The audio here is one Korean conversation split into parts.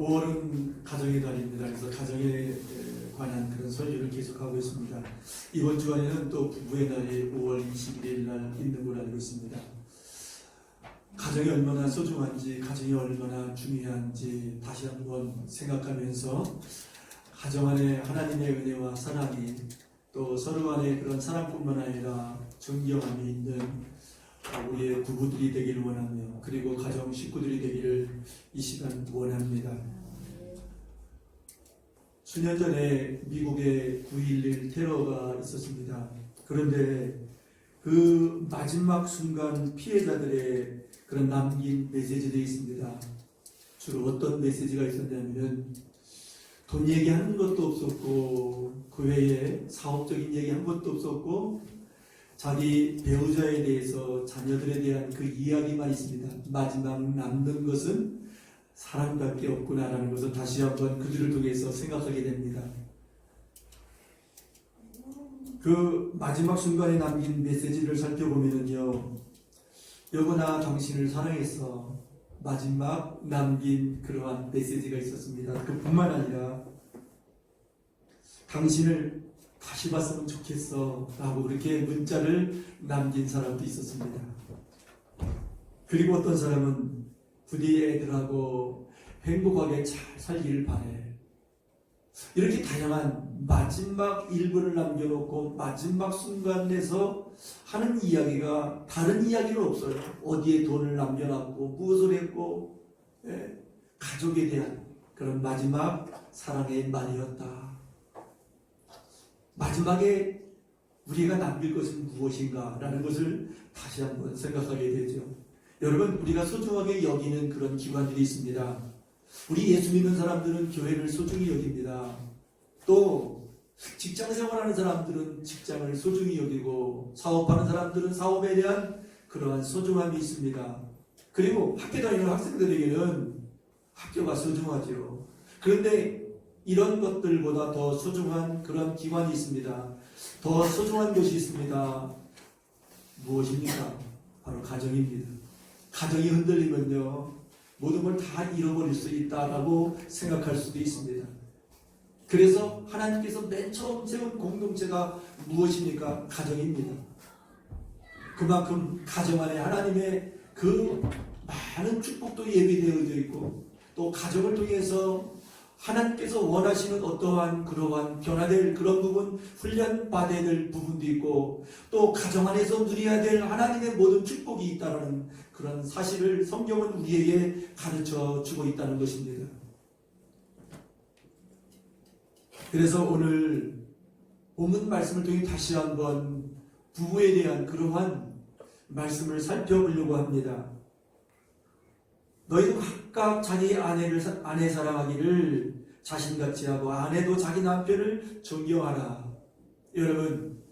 5월은 가정의 달입니다. 그래서 가정에 관한 그런 설교를 계속하고 있습니다. 이번 주간에는 또 부부의 날이 5월 21일 날 있는 걸 알고 있습니다. 가정이 얼마나 소중한지, 가정이 얼마나 중요한지 다시 한번 생각하면서 가정 안에 하나님의 은혜와 사랑이 또 서로 간의 그런 사랑뿐만 아니라 존경함이 있는 우리의 부부들이 되기를 원하며, 그리고 가정 식구들이 되기를 이 시간 원합니다. 수년 전에 미국에 9.11 테러가 있었습니다. 그런데 그 마지막 순간 피해자들의 그런 남긴 메시지들이 있습니다. 주로 어떤 메시지가 있었냐면, 돈 얘기하는 것도 없었고 그 외에 사업적인 얘기한 것도 없었고 자기 배우자에 대해서, 자녀들에 대한 그 이야기만 있습니다. 마지막 남는 것은 사랑밖에 없구나라는 것을 다시 한번 그들을 통해서 생각하게 됩니다. 그 마지막 순간에 남긴 메시지를 살펴보면요, 여보나 당신을 사랑해서 마지막 남긴 그러한 메시지가 있었습니다. 그뿐만 아니라 당신을 다시 봤으면 좋겠어 라고 그렇게 문자를 남긴 사람도 있었습니다. 그리고 어떤 사람은 부디 애들하고 행복하게 잘 살기를 바래. 이렇게 다양한 마지막 일부를 남겨놓고 마지막 순간에서 하는 이야기가 다른 이야기는 없어요. 어디에 돈을 남겨놨고 무엇을 했고, 가족에 대한 그런 마지막 사랑의 말이었다. 마지막에 우리가 남길 것은 무엇인가 라는 것을 다시 한번 생각하게 되죠. 여러분, 우리가 소중하게 여기는 그런 기관들이 있습니다. 우리 예수 믿는 사람들은 교회를 소중히 여깁니다. 또 직장 생활하는 사람들은 직장을 소중히 여기고, 사업하는 사람들은 사업에 대한 그러한 소중함이 있습니다. 그리고 학교 다니는 학생들에게는 학교가 소중하죠. 그런데 이런 것들보다 더 소중한 그런 기관이 있습니다. 더 소중한 것이 있습니다. 무엇입니까? 바로 가정입니다. 가정이 흔들리면요, 모든 걸 다 잃어버릴 수 있다라고 생각할 수도 있습니다. 그래서 하나님께서 맨 처음 세운 공동체가 무엇입니까? 가정입니다. 그만큼 가정 안에 하나님의 그 많은 축복도 예비되어져 있고, 또 가정을 통해서 하나님께서 원하시는 어떠한 그러한 변화될 그런 부분, 훈련받아야 될 부분도 있고, 또 가정 안에서 누려야 될 하나님의 모든 축복이 있다는 그런 사실을 성경은 우리에게 가르쳐 주고 있다는 것입니다. 그래서 오늘 본문 말씀을 통해 다시 한번 부부에 대한 그러한 말씀을 살펴보려고 합니다. 너희도 각각 자기 아내 사랑하기를 자신같이 하고, 아내도 자기 남편을 존경하라. 여러분,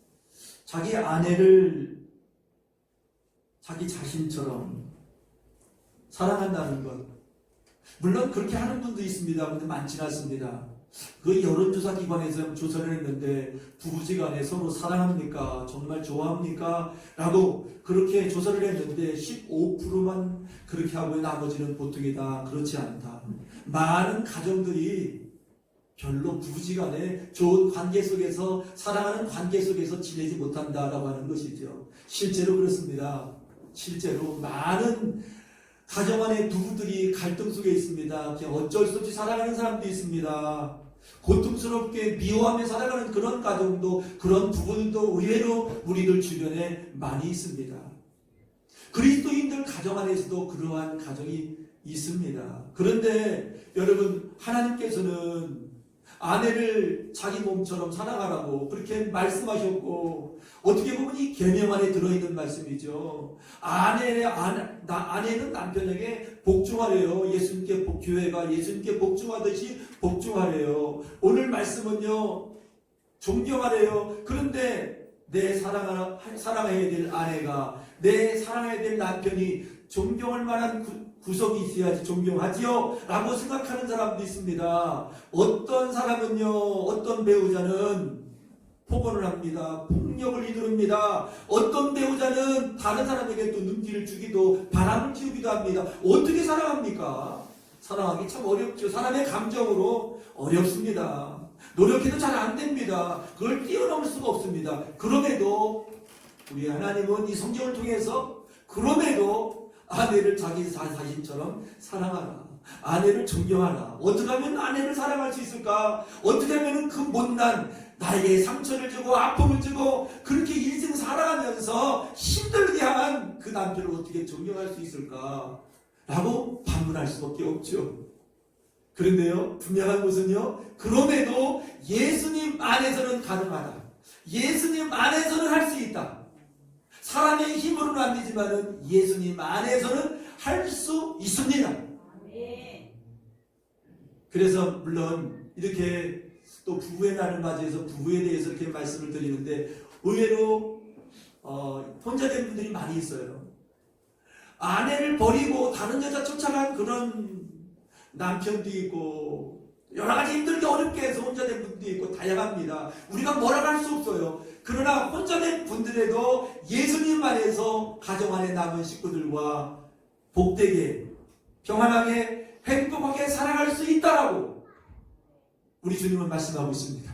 자기 아내를 자기 자신처럼 사랑한다는 것, 물론 그렇게 하는 분도 있습니다. 그런데 많지는 않습니다. 그 여론조사 기관에서 조사를 했는데 부부지간에 서로 사랑합니까? 정말 좋아합니까? 라고 그렇게 조사를 했는데 15%만 그렇게 하고 나머지는 보통이 다 그렇지 않다. 많은 가정들이 별로 부부지간에 좋은 관계 속에서, 사랑하는 관계 속에서 지내지 못한다라고 하는 것이죠. 실제로 그렇습니다. 실제로 많은 가정 안에 부부들이 갈등 속에 있습니다. 그냥 어쩔 수 없이 살아가는 사람도 있습니다. 고통스럽게 미워하며 살아가는 그런 가정도, 그런 부부들도 의외로 우리들 주변에 많이 있습니다. 그리스도인들 가정 안에서도 그러한 가정이 있습니다. 그런데 여러분, 하나님께서는 아내를 자기 몸처럼 사랑하라고 그렇게 말씀하셨고, 어떻게 보면 이 계명 안에 들어있는 말씀이죠. 아내는 남편에게 복종하래요. 교회가 예수님께 복종하듯이 복종하래요. 오늘 말씀은요, 존경하래요. 그런데 내 사랑해야 될 아내가, 내 사랑해야 될 남편이 존경할 만한 구석이 있어야지 존경하지요 라고 생각하는 사람도 있습니다. 어떤 사람은요, 어떤 배우자는 폭언을 합니다. 폭력을 휘두릅니다. 어떤 배우자는 다른 사람에게 또 눈길을 주기도, 바람을 피우기도 합니다. 어떻게 사랑합니까? 사랑하기 참 어렵죠. 사람의 감정으로 어렵습니다. 노력해도 잘 안 됩니다. 그걸 뛰어넘을 수가 없습니다. 그럼에도 우리 하나님은 이 성경을 통해서 그럼에도 아내를 자기 자신처럼 사랑하라. 아내를 존경하라. 어떻게 하면 아내를 사랑할 수 있을까? 어떻게 하면 그 못난 나에게 상처를 주고 아픔을 주고 그렇게 인생 살아가면서 힘들게 한 그 남편을 어떻게 존경할 수 있을까? 라고 반문할 수밖에 없죠. 그런데요, 분명한 것은요, 그럼에도 예수님 안에서는 가능하다. 예수님 안에서는 할 수 있다. 사람의 힘으로는 안 되지만은 예수님 안에서는 할 수 있습니다. 그래서 물론 이렇게 또 부부의 날을 맞이해서 부부에 대해서 이렇게 말씀을 드리는데 의외로 혼자된 분들이 많이 있어요. 아내를 버리고 다른 여자 쫓아간 그런 남편도 있고 여러 가지 힘들게 어렵게 해서 혼자된 분도 있고 다양합니다. 우리가 뭐라고 할 수 없어요. 그러나 혼자된 분들에도 예수님 안에서 가정 안에 남은 식구들과 복되게 평안하게 행복하게 살아갈 수 있다라고 우리 주님은 말씀하고 있습니다.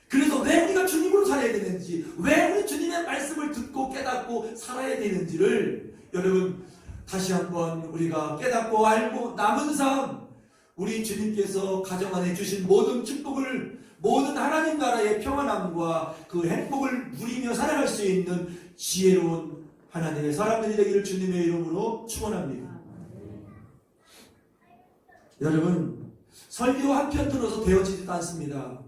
그래서 왜 우리가 주님으로 살아야 되는지, 왜 우리 주님의 말씀을 듣고 깨닫고 살아야 되는지를 여러분 다시 한번 우리가 깨닫고 알고 남은 삶, 우리 주님께서 가정 안에 주신 모든 축복을, 모든 하나님 나라의 평안함과 그 행복을 누리며 살아갈 수 있는 지혜로운 하나님의 사람들이 되기를 주님의 이름으로 축원합니다. 여러분, 설교 한 편 들어서 되어지지도 않습니다.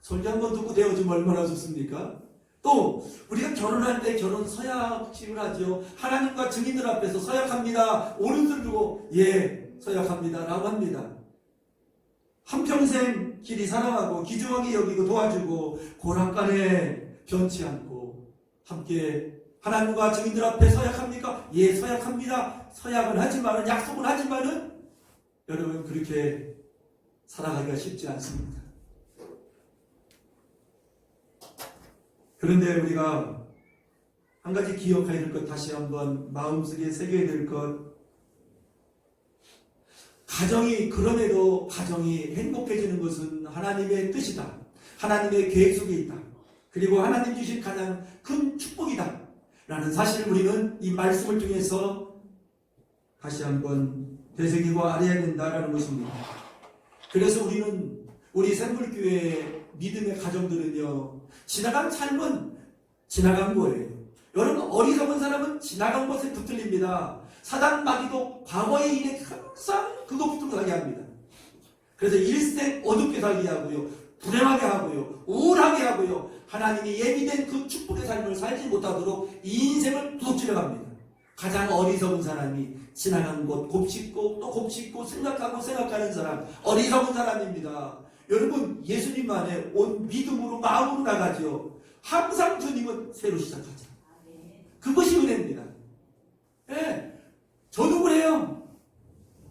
설교 한 번 듣고 되어지면 얼마나 좋습니까? 또 우리가 결혼할 때 결혼 서약식을 하죠. 하나님과 증인들 앞에서 서약합니다. 오른손 들고 예 서약합니다 라고 합니다. 한평생 길이 사랑하고 귀중하게 여기고 도와주고 고난간에 변치 않고 함께 하나님과 증인들 앞에 서약합니까? 예 서약합니다. 서약은 하지만은, 약속은 하지만은 여러분 그렇게 살아가기가 쉽지 않습니다. 그런데 우리가 한 가지 기억해야 될 것, 다시 한번 마음속에 새겨야 될 것, 가정이, 그럼에도 가정이 행복해지는 것은 하나님의 뜻이다. 하나님의 계획 속에 있다. 그리고 하나님 주신 가장 큰 축복이다. 라는 사실을 우리는 이 말씀을 통해서 다시 한번 되새기고 알아야 된다라는 것입니다. 그래서 우리는 우리 샘물교회의 믿음의 가정들은요, 지나간 삶은 지나간 거예요. 여러분, 어리석은 사람은 지나간 것에 붙들립니다. 사단 마귀도 과거의 일에 항상 그거 붙들고 살게 합니다. 그래서 일생 어둡게 살게 하고요, 불행하게 하고요, 우울하게 하고요, 하나님이 예비된 그 축복의 삶을 살지 못하도록 이 인생을 도둑질해 갑니다. 가장 어리석은 사람이 지나간 것 곱씹고 또 곱씹고 생각하고 생각하는 사람, 어리석은 사람입니다. 여러분, 예수님 안에 온 믿음으로 마음으로 나가죠. 항상 주님은 새로 시작하자. 그것이 은혜입니다. 예, 저도 그래요.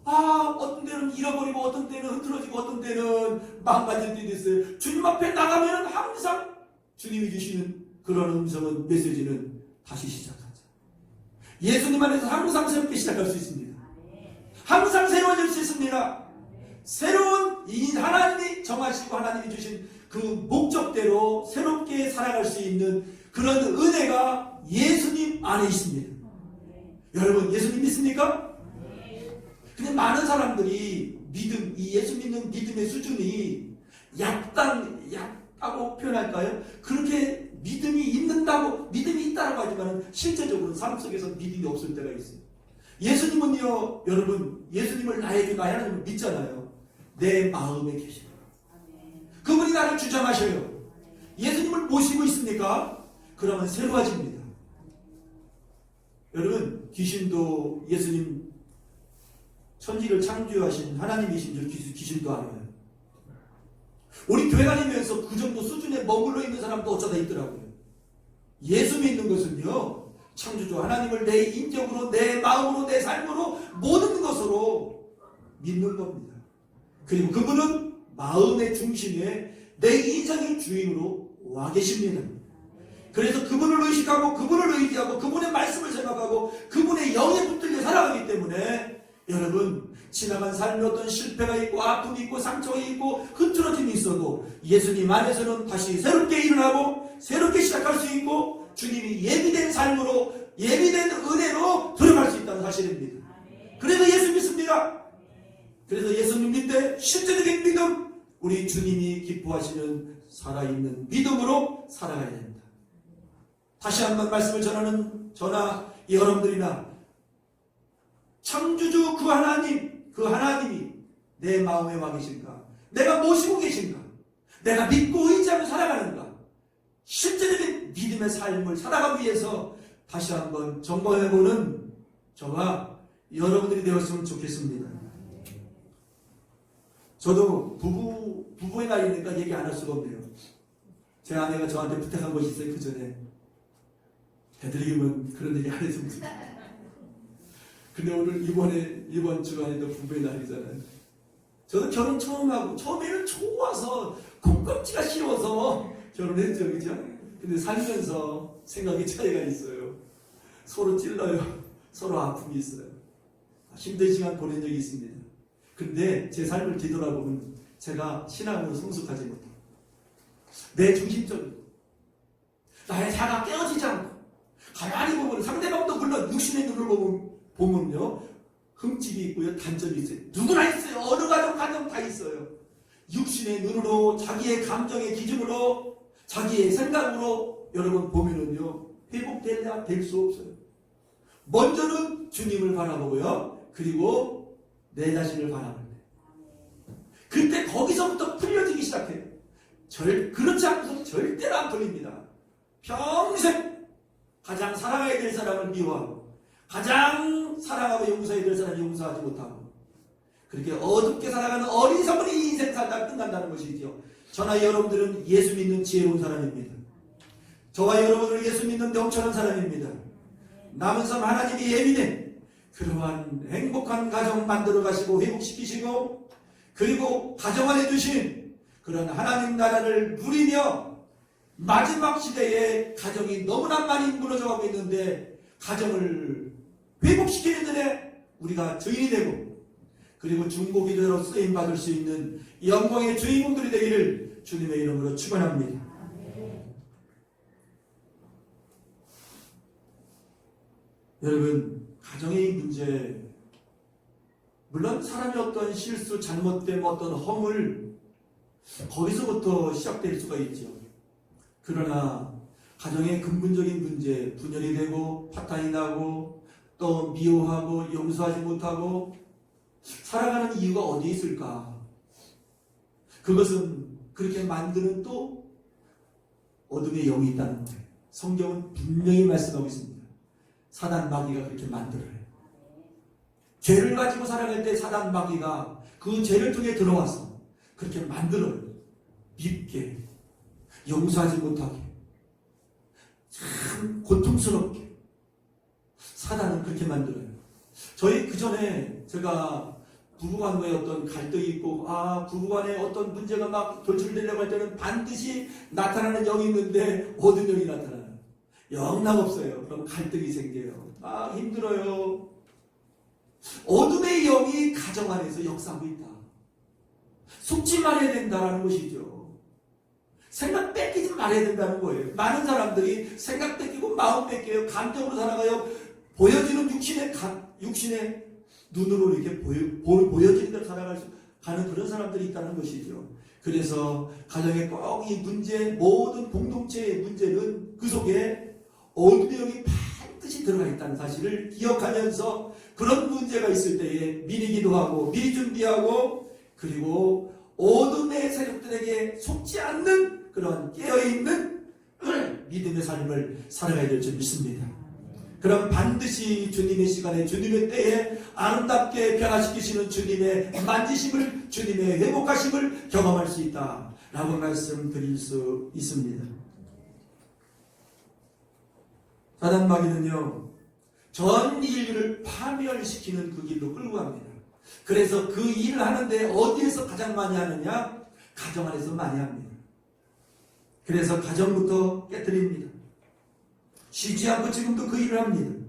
어떤 때는 잃어버리고 어떤 때는 흐트러지고 어떤 때는 망가질 때도 있어요. 주님 앞에 나가면 항상 주님이 주시는 그런 음성은, 메시지는 다시 시작하자. 예수님 안에서 항상 새롭게 시작할 수 있습니다. 항상 새로워질 수 있습니다. 새로운 이 하나님이 정하시고 하나님이 주신 그 목적대로 새롭게 살아갈 수 있는 그런 은혜가 예수님 안에 있습니다. 여러분, 예수님 믿습니까? 근데 많은 사람들이 믿음, 이 예수 믿는 믿음의 수준이 얕다고 표현할까요? 그렇게 믿음이 있는다고, 믿음이 있다라고 하지만 실제적으로 삶 속에서 믿음이 없을 때가 있어요. 예수님은요, 여러분, 예수님을 나에게 하나님을 믿잖아요. 내 마음에 계십니다. 그분이 나를 주장하셔요. 예수님을 모시고 있습니까? 그러면 새로워집니다. 여러분, 귀신도 예수님 천지를 창조하신 하나님이신 줄 귀신도 알아요. 우리 교회 다니면서 그 정도 수준에 머물러 있는 사람도 어쩌다 있더라고요. 예수 믿는 것은요, 창조주 하나님을 내 인격으로, 내 마음으로, 내 삶으로, 모든 것으로 믿는 겁니다. 그리고 그분은 마음의 중심에 내 인생의 주인으로 와 계십니다. 그래서 그분을 의식하고 그분을 의지하고 그분의 말씀을 생각하고 그분의 영에 붙들려 살아가기 때문에 여러분, 지나간 삶에 어떤 실패가 있고 아픔이 있고 상처가 있고 흐트러짐이 있어도 예수님 안에서는 다시 새롭게 일어나고 새롭게 시작할 수 있고 주님이 예비된 삶으로 예비된 은혜로 들어갈 수 있다는 사실입니다. 그래서 예수 믿습니다. 그래서 예수님 믿되 실제적인 믿음, 우리 주님이 기뻐하시는 살아있는 믿음으로 살아가야 됩니다. 다시 한번 말씀을 전하는 저나 여러분들이나 창조주 그 하나님이 내 마음에 와 계신가? 내가 모시고 계신가? 내가 믿고 의지하며 살아가는가? 실제적인 믿음의 삶을 살아가기 위해서 다시 한번 점검해보는 저와 여러분들이 되었으면 좋겠습니다. 저도 부부의 나이니까 얘기 안 할 수가 없네요. 제 아내가 저한테 부탁한 것이 있어요. 그 전에 되도록이면 그런 얘기 안 했으면 좋겠어요. 근데 오늘 이번 주간에도 부부의 날이잖아요. 저도 결혼 처음 하고 처음에는 좋아서 콩깍지가 싫어서 결혼했죠, 그죠? 근데 살면서 생각이 차이가 있어요. 서로 찔러요. 서로 아픔이 있어요. 힘든 시간 보낸 적이 있습니다. 근데 제 삶을 뒤돌아보면 제가 신앙으로 성숙하지 못해요. 내 중심적으로 나의 자가 깨어지지 않고 가만히 보면 상대방도 물론 육신의 눈으로 보면요 흠집이 있고요 단점이 있어요. 누구나 있어요. 어느 가정 다 있어요. 육신의 눈으로 자기의 감정의 기준으로 자기의 생각으로 여러분 보면은요 회복될래야 될 수 없어요. 먼저는 주님을 바라보고요 그리고 내 자신을 바라볼 때 그때 거기서부터 풀려지기 시작해요. 그렇지 않고서 절대로 안 풀립니다. 평생 가장 사랑해야 될 사람을 미워하고 가장 사랑하고 용서해야 될 사람을 용서하지 못하고 그렇게 어둡게 살아가는 어리석은 이 인생 살다 끝난다는 것이죠. 저나 여러분들은 예수 믿는 지혜로운 사람입니다. 저와 여러분들은 예수 믿는 명철한 사람입니다. 남은 삶 하나님이 예비된 그러한 행복한 가정 만들어 가시고 회복시키시고 그리고 가정 안에 두신 그런 하나님 나라를 누리며 마지막 시대에 가정이 너무나 많이 무너져가고 있는데 가정을 회복시키는 일에 우리가 주인이 되고 그리고 중보기도로 쓰임받을 수 있는 영광의 주인공들이 되기를 주님의 이름으로 축원합니다. 여러분 가정의 문제 물론 사람의 어떤 실수 잘못됨 어떤 허물 거기서부터 시작될 수가 있죠. 그러나 가정의 근본적인 문제 분열이 되고 파탄이 나고 또 미워하고 용서하지 못하고 살아가는 이유가 어디에 있을까? 그것은 그렇게 만드는 또 어둠의 영이 있다는 거예요. 성경은 분명히 말씀하고 있습니다. 사단 마귀가 그렇게 만들어요. 죄를 가지고 살아갈 때 사단 마귀가 그 죄를 통해 들어와서 그렇게 만들어요. 밉게 용서하지 못하게 참 고통스럽게 사단은 그렇게 만들어요. 저희 그 전에 제가 부부간의 어떤 갈등이 있고 부부간에 어떤 문제가 막 돌출되려고 할 때는 반드시 나타나는 영이 있는데 어떤 영이 나타나요? 영락 없어요. 그럼 갈등이 생겨요. 힘들어요. 어둠의 영이 가정 안에서 역사하고 있다. 속지 말아야 된다는 것이죠. 생각 뺏기지 말아야 된다는 거예요. 많은 사람들이 생각 뺏기고 마음 뺏겨요. 감정으로 살아가요. 보여지는 육신의 눈으로 이렇게 보여지는 대로 가는 그런 사람들이 있다는 것이죠. 그래서 가정의 꼭 이 문제, 모든 공동체의 문제는 그 속에 어둠의 영이 반드시 들어가 있다는 사실을 기억하면서 그런 문제가 있을 때에 미리 기도하고 미리 준비하고 그리고 어둠의 세력들에게 속지 않는 그런 깨어있는 믿음의 삶을 살아가야 될 줄 믿습니다. 그럼 반드시 주님의 시간에 주님의 때에 아름답게 변화시키시는 주님의 만지심을 주님의 회복하심을 경험할 수 있다라고 말씀드릴 수 있습니다. 사단 마귀는요 전 인류를 파멸시키는 그 길로 끌고 갑니다. 그래서 그 일을 하는데 어디에서 가장 많이 하느냐? 가정 안에서 많이 합니다. 그래서 가정부터 깨뜨립니다. 쉬지 않고 지금도 그 일을 합니다.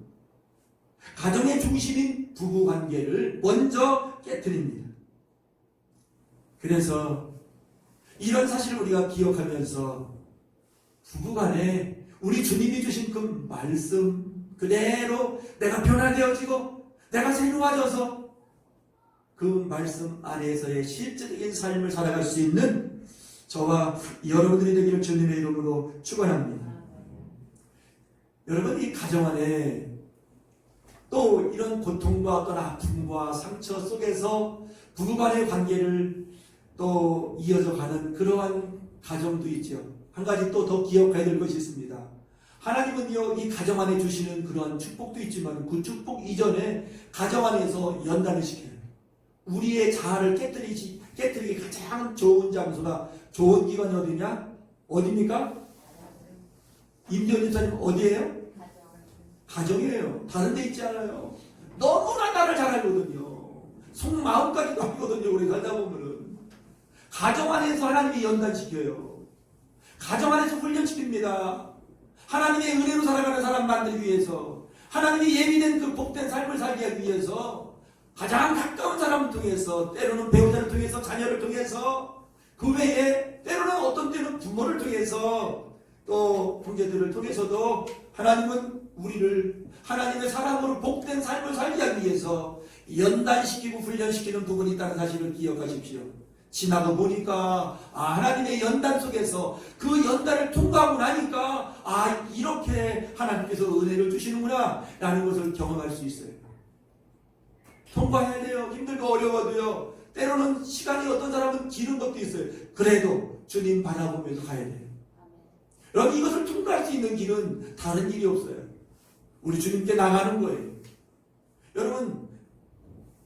가정의 중심인 부부관계를 먼저 깨뜨립니다. 그래서 이런 사실을 우리가 기억하면서 부부간에 우리 주님이 주신 그 말씀 그대로 내가 변화되어지고 내가 새로워져서 그 말씀 안에서의 실제적인 삶을 살아갈 수 있는 저와 여러분들이 되기를 주님의 이름으로 축원합니다. 여러분, 이 가정 안에 또 이런 고통과 어떤 아픔과 상처 속에서 부부간의 관계를 또 이어져 가는 그러한 가정도 있죠. 한 가지 또 더 기억해야 될 것이 있습니다. 하나님은요, 이 가정 안에 주시는 그러한 축복도 있지만 그 축복 이전에 가정 안에서 연단을 시켜요. 우리의 자아를 깨뜨리기 가장 좋은 장소나 좋은 기관이 어디냐? 어디입니까? 임재원 집사님 어디예요? 가정이에요. 다른 데 있지 않아요. 너무나 나를 잘 알거든요. 속마음까지도 알거든요. 우리 살다 보면은. 가정 안에서 하나님이 연단시켜요. 가정 안에서 훈련시킵니다. 하나님의 은혜로 살아가는 사람 만들기 위해서, 하나님이 예비된 그 복된 삶을 살기 위해서 가장 가까운 사람을 통해서, 때로는 배우자를 통해서, 자녀를 통해서, 그 외에 때로는 어떤 때는 부모를 통해서, 또 형제들을 통해서도 하나님은 우리를 하나님의 사랑으로 복된 삶을 살기 위해서 연단시키고 훈련시키는 부분이 있다는 사실을 기억하십시오. 지나고 보니까 하나님의 연단 속에서 그 연단을 통과하고 나니까 이렇게 하나님께서 은혜를 주시는구나 라는 것을 경험할 수 있어요. 통과해야 돼요. 힘들고 어려워도요. 때로는 시간이 어떤 사람은 길은 것도 있어요. 그래도 주님 바라보면서 가야 돼요. 여러분, 이것을 통과할 수 있는 길은 다른 길이 없어요. 우리 주님께 나가는 거예요. 여러분,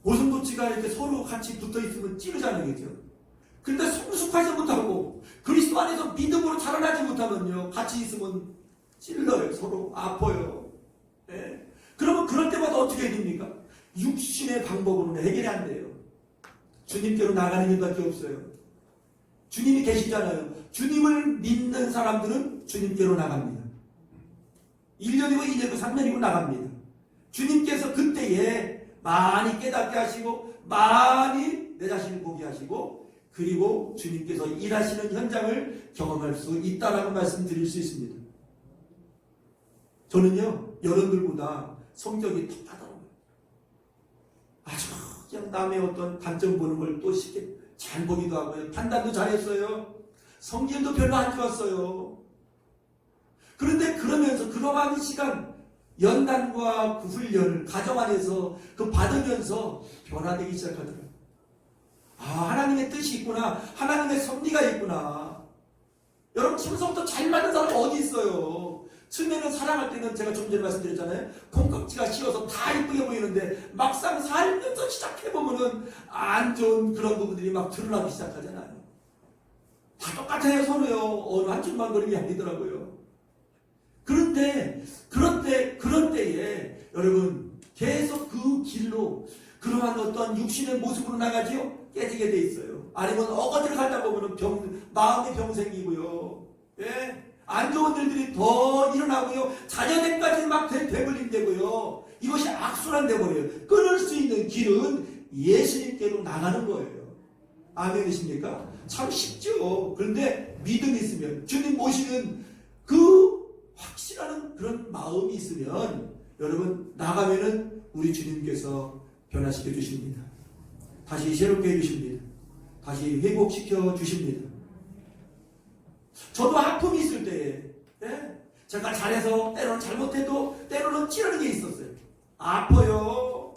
고슴도치가 이렇게 서로 같이 붙어 있으면 찌르자는 거죠. 그런데 성숙하지 못하고 그리스도 안에서 믿음으로 자라나지 못하면요, 같이 있으면 찔러요. 서로 아파요. 예. 그러면 그럴 때마다 어떻게 됩니까? 육신의 방법으로는 해결이 안 돼요. 주님께로 나가는 일밖에 없어요. 주님이 계시잖아요. 주님을 믿는 사람들은 주님께로 나갑니다. 1년이고 2년이고 3년이고 나갑니다. 주님께서 그때에 많이 깨닫게 하시고 많이 내 자신을 보게 하시고 그리고 주님께서 일하시는 현장을 경험할 수 있다라고 말씀드릴 수 있습니다. 저는요, 여러분들보다 성격이 더 까다로워요. 아주 그냥 남의 어떤 단점 보는 걸 또 쉽게 잘 보기도 하고요. 판단도 잘했어요. 성질도 별로 안 좋았어요. 그런데 그러면서 그러한 시간, 연단과 그 훈련을 가정 안에서 그 받으면서 변화되기 시작하더라고요. 하나님의 뜻이 있구나. 하나님의 섭리가 있구나. 여러분, 처음부터 잘 맞는 사람 어디 있어요? 처음에는 사랑할 때는 제가 좀 전에 말씀드렸잖아요. 콩깍지가 씌어서 다 이쁘게 보이는데 막상 살면서 시작해보면은 안 좋은 그런 부분들이 막 드러나기 시작하잖아요. 다 똑같아요, 서로요. 어느 한쪽만 그런 게 아니더라고요. 그런데 그런 때에 여러분 계속 그 길로 그러한 어떤 육신의 모습으로 나가지요? 깨지게 돼 있어요. 아니면 어거지를 가다 보면은 마음의 병 생기고요. 예? 안 좋은 일들이 더 일어나고요. 자녀들까지 막 되물림되고요. 이것이 악순환 되버려요. 끊을 수 있는 길은 예수님께로 나가는 거예요. 아멘이십니까? 참 쉽죠. 그런데 믿음이 있으면 주님 모시는 그 확실한 그런 마음이 있으면 여러분 나가면은 우리 주님께서 변화시켜 주십니다. 다시 새롭게 해주십니다. 다시 회복시켜 주십니다. 저도 아픔이 있을 때에 제가 잘해서 때로는 잘못해도 때로는 찌르는 게 있었어요. 아파요.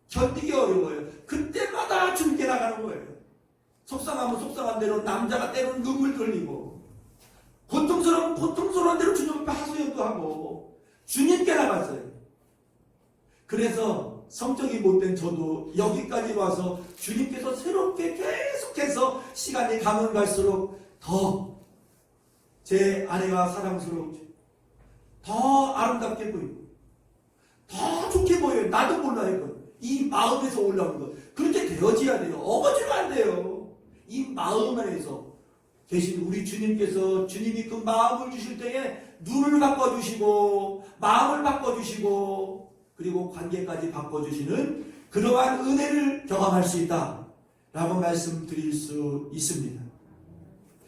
견디기 어려워요. 그때마다 주님께 나가는 거예요. 속상하면 속상한 대로 남자가 때로는 눈물 흘리고 고통스러운 고통스러운 대로 주님 앞에 하소연도 하고 주님께 나갔어요. 그래서 성적이 못된 저도 여기까지 와서 주님께서 새롭게 계속해서 시간이 가면 갈수록 더 제 아내가 사랑스럽죠. 더 아름답게 보이고 더 좋게 보여요. 나도 몰라요. 이 마음에서 올라오는 것. 그렇게 되어져야 돼요. 어거지로 안 돼요. 이 마음 안에서 계신 우리 주님께서 주님이 그 마음을 주실 때에 눈을 바꿔주시고 마음을 바꿔주시고 그리고 관계까지 바꿔주시는 그러한 은혜를 경험할 수 있다 라고 말씀드릴 수 있습니다.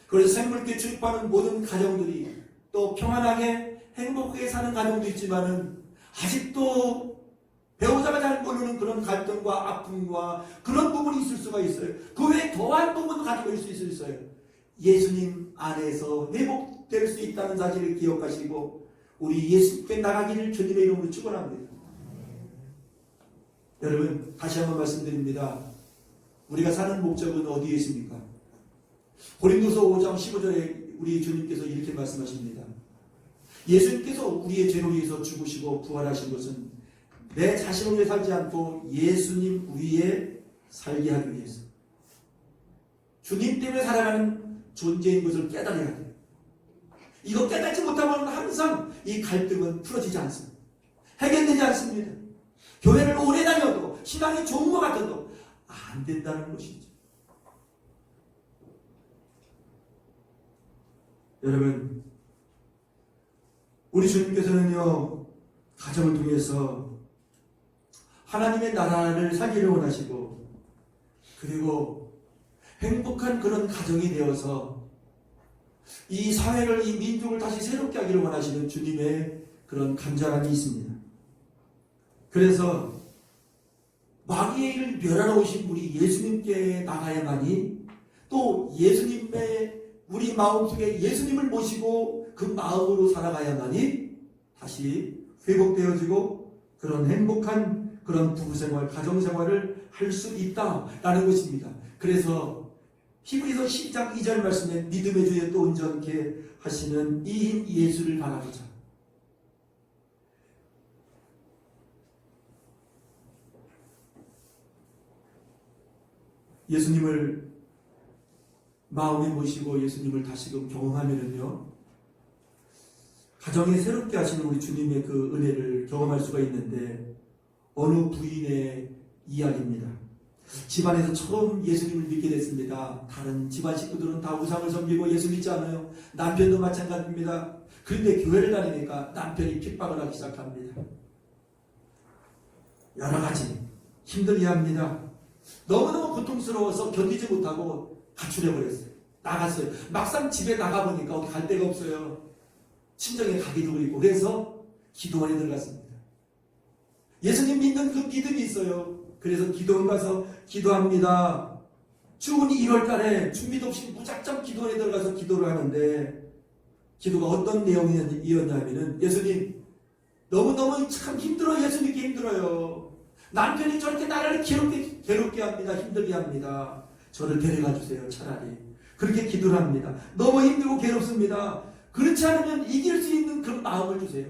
그래서 생물계 출입하는 모든 가정들이 또 평안하게 행복하게 사는 가정도 있지만은 아직도 배우자가 잘 모르는 그런 갈등과 아픔과 그런 부분이 있을 수가 있어요. 그 외에 더한 부분도 가지고 있을 수 있어요. 예수님 안에서 회복될 수 있다는 사실을 기억하시고 우리 예수께 나가기를 주님의 이름으로 축원합니다. 여러분 다시 한번 말씀드립니다. 우리가 사는 목적은 어디에 있습니까? 고린도서 5장 15절에 우리 주님께서 이렇게 말씀하십니다. 예수님께서 우리의 죄를 위해서 죽으시고 부활하신 것은 내 자신을 위해 살지 않고 예수님 위에 살게 하기 위해서 주님 때문에 살아가는 존재인 것을 깨달아야 돼요. 이거 깨닫지 못하면 항상 이 갈등은 풀어지지 않습니다. 해결되지 않습니다. 교회를 오래 다녀도 신앙이 좋은 것 같아도 안 된다는 것이죠. 여러분 우리 주님께서는요 가정을 통해서 하나님의 나라를 살기를 원하시고 그리고 행복한 그런 가정이 되어서 이 사회를 이 민족을 다시 새롭게 하기를 원하시는 주님의 그런 간절함이 있습니다. 그래서 마귀의 일을 멸하러 오신 우리 예수님께 나가야만이 또 예수님의 우리 마음속에 예수님을 모시고 그 마음으로 살아가야만이 다시 회복되어지고 그런 행복한 그런 부부생활, 가정생활을 할 수 있다라는 것입니다. 그래서 히브리서 10장 2절 말씀에 믿음의 주에 또 온전케 하시는 이 힘 예수를 바라보자. 예수님을 마음에 모시고 예수님을 다시금 경험하면은요 가정이 새롭게 하시는 우리 주님의 그 은혜를 경험할 수가 있는데 어느 부인의 이야기입니다. 집안에서 처음 예수님을 믿게 됐습니다. 다른 집안 식구들은 다 우상을 섬기고 예수 믿지 않아요. 남편도 마찬가지입니다. 그런데 교회를 다니니까 남편이 핍박을 하기 시작합니다. 여러 가지 힘들게 합니다. 너무너무 고통스러워서 견디지 못하고 가출해버렸어요. 나갔어요. 막상 집에 나가보니까 어디 갈 데가 없어요. 친정에 가기도 그리고 그래서 기도원에 들어갔습니다. 예수님 믿는 그 믿음이 있어요. 그래서 기도원 가서 기도합니다. 추운 1월 달에 준비도 없이 무작정 기도원에 들어가서 기도를 하는데 기도가 어떤 내용이었냐면은 예수님 너무너무 참 힘들어요. 예수 믿기 힘들어요. 남편이 저렇게 나를 괴롭게 합니다. 힘들게 합니다. 저를 데려가 주세요. 차라리. 그렇게 기도를 합니다. 너무 힘들고 괴롭습니다. 그렇지 않으면 이길 수 있는 그런 마음을 주세요.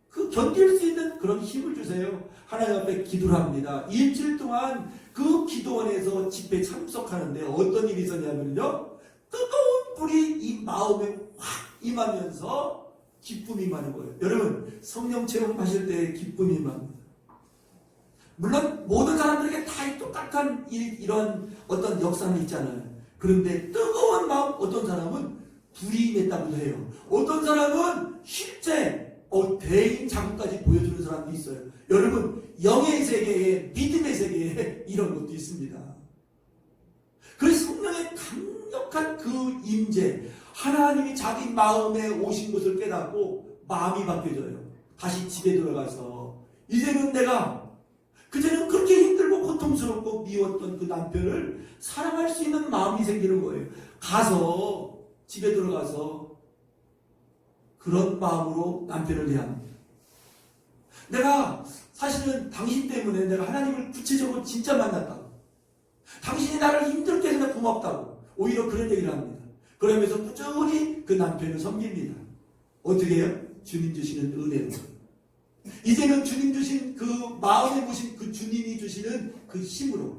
그 견딜 수 있는 그런 힘을 주세요. 하나님 앞에 기도를 합니다. 일주일 동안 그 기도원에서 집회에 참석하는데 어떤 일이 있었냐면요. 뜨거운 불이 이 마음에 확 임하면서 기쁨이 임하는 거예요. 여러분 성령 체험하실 때 기쁨이 임합니다. 물론 모든 사람들에게 다 똑같은 이런 어떤 역사는 있잖아요. 그런데 뜨거운 마음 어떤 사람은 불이 임했다고 해요. 어떤 사람은 실제 대인 자국까지 보여주는 사람도 있어요. 여러분 영의 세계에 믿음의 세계에 이런 것도 있습니다. 그래서 성령의 강력한 그 임재 하나님이 자기 마음에 오신 것을 깨닫고 마음이 바뀌어져요. 다시 집에 들어가서 이제는 내가 그전에는 그렇게 힘들고 고통스럽고 미웠던 그 남편을 사랑할 수 있는 마음이 생기는 거예요. 가서 집에 들어가서 그런 마음으로 남편을 대합니다. 내가 사실은 당신 때문에 내가 하나님을 구체적으로 진짜 만났다고. 당신이 나를 힘들게 해서 내가 고맙다고. 오히려 그런 얘기를 합니다. 그러면서 꾸준히 그 남편을 섬깁니다. 어떻게 해요? 주님 주시는 은혜로. 이제는 주님 주신 그 마음에 보신 그 주님이 주시는 그 힘으로.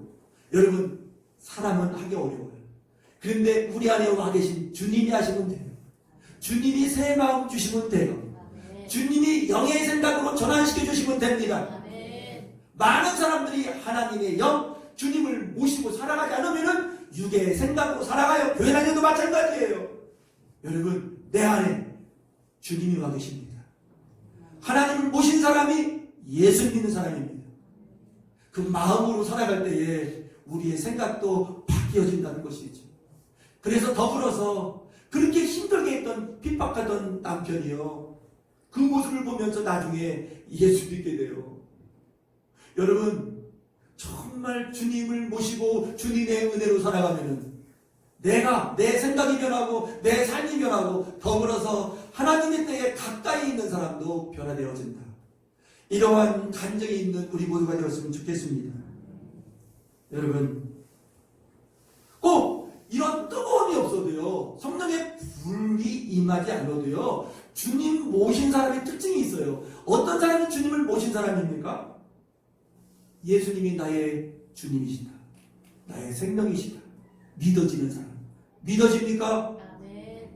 여러분 사람은 하기 어려워요. 그런데 우리 안에 와 계신 주님이 하시면 돼요. 주님이 새 마음 주시면 돼요. 주님이 영의 생각으로 전환시켜 주시면 됩니다. 많은 사람들이 하나님의 영, 주님을 모시고 살아가지 않으면 육의 생각으로 살아가요. 교회 다녀도 마찬가지예요. 여러분 내 안에 주님이 와 계십니다. 하나님을 모신 사람이 예수 믿는 사람입니다. 그 마음으로 살아갈 때에 우리의 생각도 바뀌어진다는 것이죠. 그래서 더불어서 그렇게 힘들게 했던 핍박하던 남편이요, 그 모습을 보면서 나중에 예수 믿게 돼요. 여러분, 정말 주님을 모시고 주님의 은혜로 살아가면은 내 생각이 변하고 내 삶이 변하고 더불어서 하나님의 때에 가까이 있는 사람도 변화되어진다. 이러한 간증이 있는 우리 모두가 되었으면 좋겠습니다. 여러분, 꼭 이런 뜨거움이 없어도요, 성령의 불이 임하지 않아도요, 주님 모신 사람의 특징이 있어요. 어떤 사람이 주님을 모신 사람입니까? 예수님이 나의 주님이시다, 나의 생명이시다, 믿어지는 사람. 믿어집니까? 아멘.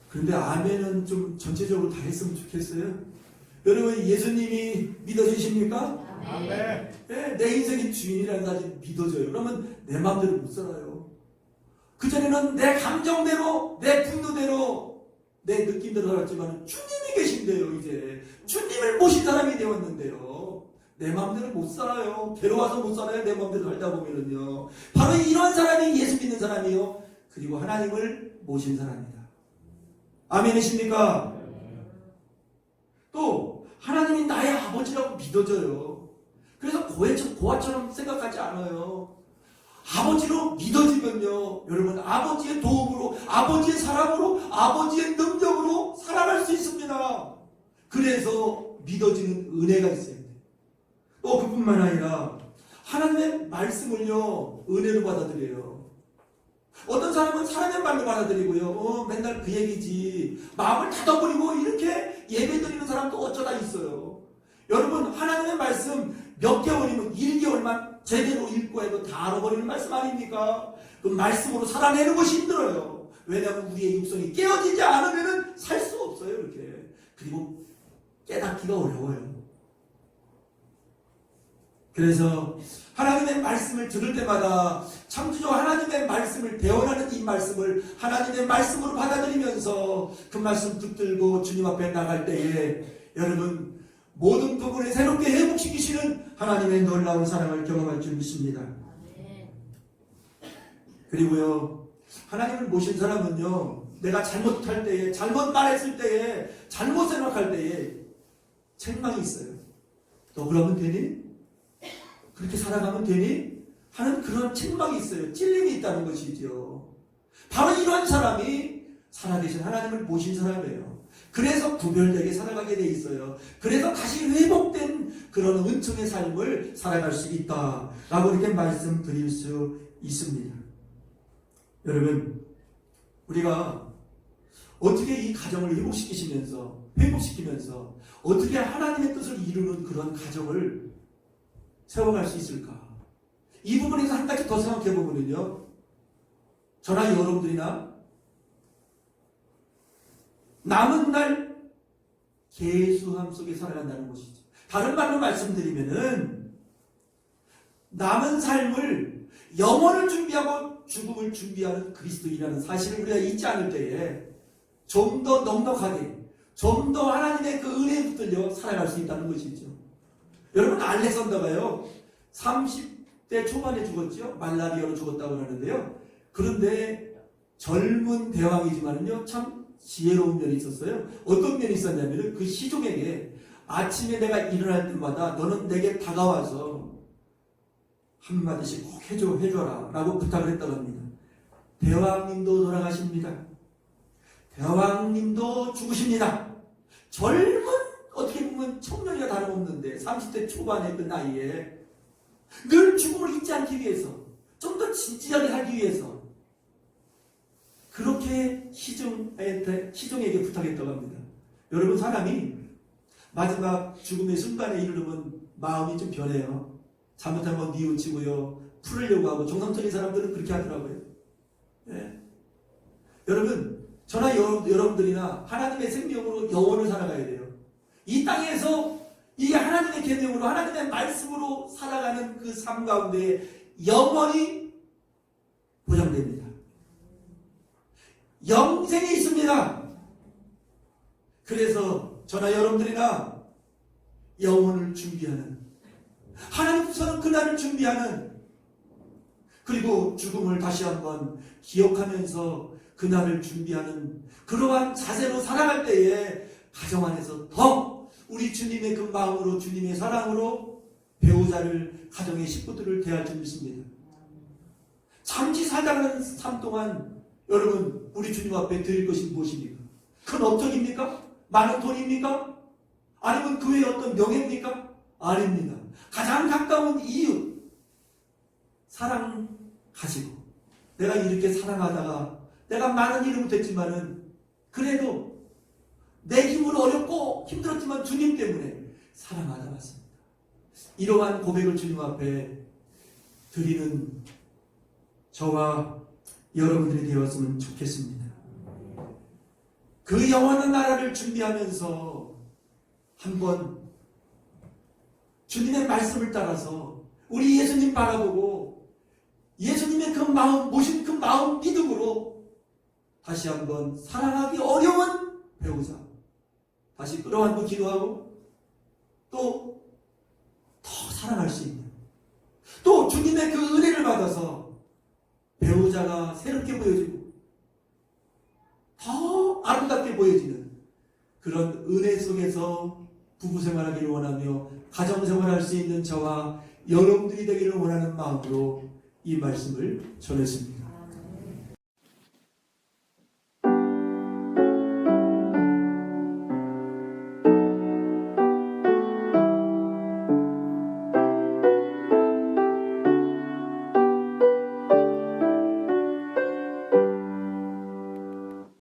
그런데 아멘은 좀 전체적으로 다 했으면 좋겠어요. 여러분, 예수님이 믿어지십니까? 아멘. 네, 내 인생의 주인이라는 사실이 믿어져요. 그러면 내 마음대로 못 살아요. 그전에는 내 감정대로, 내 분노대로, 내 느낌대로 살았지만 주님이 계신대요. 이제 주님을 모신 사람이 되었는데요, 내 마음대로 못 살아요. 괴로워서 못 살아요. 내 마음대로 살다 보면은요. 바로 이런 사람이 예수 믿는 사람이요, 그리고 하나님을 모신 사람이다. 아멘이십니까? 또 하나님이 나의 아버지라고 믿어져요. 그래서 고아처럼 생각하지 않아요. 아버지로 믿어지면요, 여러분, 아버지의 도움으로, 아버지의 사랑으로, 아버지의 능력으로 살아갈 수 있습니다. 그래서 믿어지는 은혜가 있어요. 또 그뿐만 아니라 하나님의 말씀을요, 은혜로 받아들여요. 어떤 사람은 사람의 말로 받아들이고요, 맨날 그 얘기지, 마음을 닫아버리고 이렇게 예배드리는 사람도 어쩌다 있어요. 여러분, 하나님의 말씀 몇 개월이면 1개월만 제대로 읽고 해도 다 알아버리는 말씀 아닙니까? 그 말씀으로 살아내는 것이 힘들어요. 왜냐하면 우리의 육성이 깨어지지 않으면 살 수 없어요. 이렇게. 그리고 깨닫기가 어려워요. 그래서 하나님의 말씀을 들을 때마다 창조주 하나님의 말씀을 대언하는 이 말씀을 하나님의 말씀으로 받아들이면서 그 말씀 붙들고 주님 앞에 나갈 때에 여러분, 모든 부분을 새롭게 회복시키시는 하나님의 놀라운 사랑을 경험할 줄 믿습니다. 그리고요, 하나님을 모신 사람은요, 내가 잘못할 때에, 잘못 말했을 때에, 잘못 생각할 때에 책망이 있어요. 너 그러면 되니? 그렇게 살아가면 되니? 하는 그런 책망이 있어요. 찔림이 있다는 것이죠. 바로 이런 사람이 살아계신 하나님을 모신 사람이에요. 그래서 구별되게 살아가게 돼 있어요. 그래서 다시 회복된 그런 은총의 삶을 살아갈 수 있다라고 이렇게 말씀드릴 수 있습니다. 여러분, 우리가 어떻게 이 가정을 회복시키면서 어떻게 하나님의 뜻을 이루는 그런 가정을 세워갈 수 있을까? 이 부분에서 한 가지 더 생각해 보면요, 저나 여러분들이나 남은 날 계수함 속에 살아간다는 것이죠. 다른 말로 말씀드리면은 남은 삶을, 영원을 준비하고 죽음을 준비하는 그리스도인이라는 사실을 우리가 잊지 않을 때에 좀 더 넉넉하게, 좀 더 하나님의 그 은혜에 붙들려 살아갈 수 있다는 것이죠. 여러분, 알렉산더가요 30대 초반에 죽었죠. 말라리아로 죽었다고 하는데요. 그런데 젊은 대왕이지만요, 참 지혜로운 면이 있었어요. 어떤 면이 있었냐면 그 시종에게 아침에 내가 일어날 때마다 너는 내게 다가와서 한마디씩 꼭 해줘라 라고 부탁을 했다고 합니다. 대왕님도 돌아가십니다. 대왕님도 죽으십니다. 젊은, 어떻게 보면 청년이가 다름없는데 30대 초반의 그 나이에 늘 죽음을 잊지 않기 위해서, 좀 더 진지하게 살기 위해서 그렇게 시종에게 부탁했다고 합니다. 여러분, 사람이 마지막 죽음의 순간에 이르면 마음이 좀 변해요. 잘못하면 뉘우치고요, 풀으려고 하고, 정상적인 사람들은 그렇게 하더라고요. 네. 여러분, 저나 여러분들이나 하나님의 생명으로 영원을 살아가야 돼요. 이 땅에서 이 하나님의 계명으로, 하나님의 말씀으로 살아가는 그 삶 가운데 영원히 보장됩니다. 영생이 있습니다. 그래서 저나 여러분들이나 영혼을 준비하는, 하나님께서는 그날을 준비하는, 그리고 죽음을 다시 한번 기억하면서 그날을 준비하는 그러한 자세로 살아갈 때에 가정 안에서 더 우리 주님의 그 마음으로, 주님의 사랑으로 배우자를, 가정의 식구들을 대할 줄 믿습니다. 잠시 살다가는 삶 동안 여러분 우리 주님 앞에 드릴 것이 무엇입니까? 큰 업적입니까? 많은 돈입니까? 아니면 그 외에 어떤 명예입니까? 아닙니다. 가장 가까운 이웃 사랑 가지고 내가 이렇게 사랑하다가 내가 많은 일을 못했지만은 그래도 내 힘으로 어렵고 힘들었지만 주님 때문에 사랑하다 왔습니다. 이러한 고백을 주님 앞에 드리는 저와 여러분들이 되었으면 좋겠습니다. 그 영원한 나라를 준비하면서 한번 주님의 말씀을 따라서 우리 예수님 바라보고 예수님의 그 마음, 모신 그 마음 믿음으로 다시 한번 사랑하기 어려운 배우자 다시 끌어안고 기도하고 또 더 사랑할 수 있는, 또 주님의 그 은혜를 받아서 배우자가 새롭게 보여지고 더 아름답게 보여지는 그런 은혜 속에서 부부 생활하기를 원하며 가정 생활할 수 있는 저와 여러분들이 되기를 원하는 마음으로 이 말씀을 전했습니다.